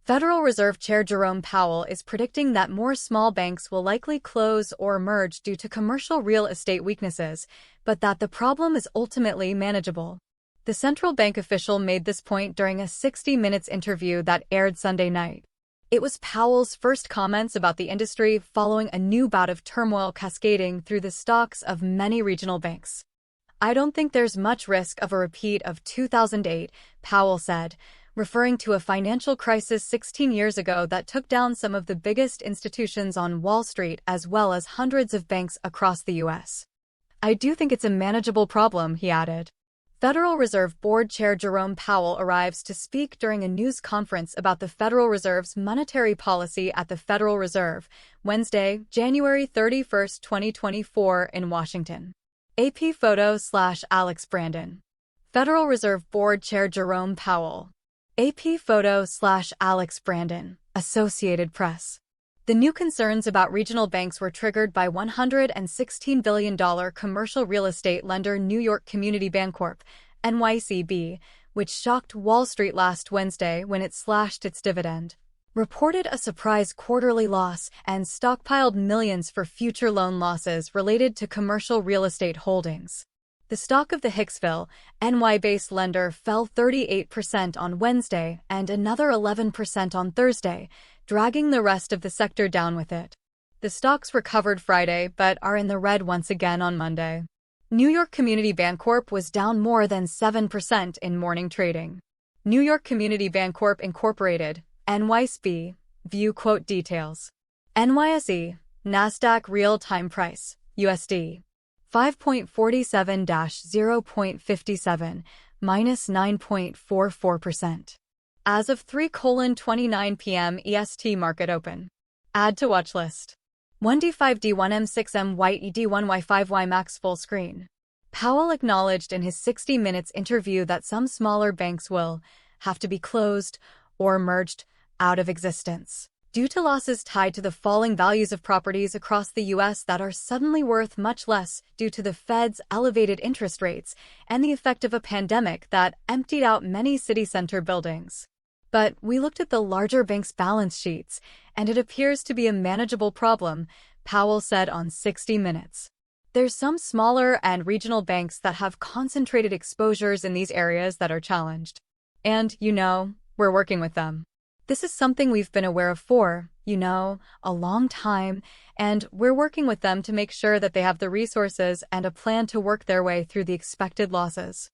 Federal Reserve Chair Jerome Powell is predicting that more small banks will likely close or merge due to commercial real estate weaknesses, but that the problem is ultimately manageable. The central bank official made this point during a 60 Minutes interview that aired Sunday night. It was Powell's first comments about the industry following a new bout of turmoil cascading through the stocks of many regional banks. "I don't think there's much risk of a repeat of 2008, Powell said, referring to a financial crisis 16 years ago that took down some of the biggest institutions on Wall Street as well as hundreds of banks across the U.S. "I do think it's a manageable problem," he added. Federal Reserve Board Chair Jerome Powell arrives to speak during a news conference about the Federal Reserve's monetary policy at the Federal Reserve, Wednesday, January 31, 2024, in Washington. AP photo/Alex Brandon. Federal Reserve Board Chair Jerome Powell. AP photo/Alex Brandon, Associated Press. The new concerns about regional banks were triggered by $116 billion commercial real estate lender New York Community Bancorp, NYCB, which shocked Wall Street last Wednesday when it slashed its dividend, reported a surprise quarterly loss, and stockpiled millions for future loan losses related to commercial real estate holdings. The stock of the Hicksville, NY-based lender fell 38% on Wednesday and another 11% on Thursday, dragging the rest of the sector down with it. The stocks recovered Friday but are in the red once again on Monday. New York Community Bancorp was down more than 7% in morning trading. New York Community Bancorp Incorporated, NYSB, view quote details. NYSE, NASDAQ real-time price, USD. 5.47-0.57, minus 9.44%. As of 3:29 p.m. EST market open. Add to watch list. 1D5D1M6M White ED1Y5Y Max full screen. Powell acknowledged in his 60 Minutes interview that some smaller banks will have to be closed or merged out of existence due to losses tied to the falling values of properties across the U.S. that are suddenly worth much less due to the Fed's elevated interest rates and the effect of a pandemic that emptied out many city center buildings. But we looked at the larger banks' balance sheets, and it appears to be a manageable problem, Powell said on 60 Minutes. There's some smaller and regional banks that have concentrated exposures in these areas that are challenged. And, we're working with them. This is something we've been aware of for, a long time, and we're working with them to make sure that they have the resources and a plan to work their way through the expected losses.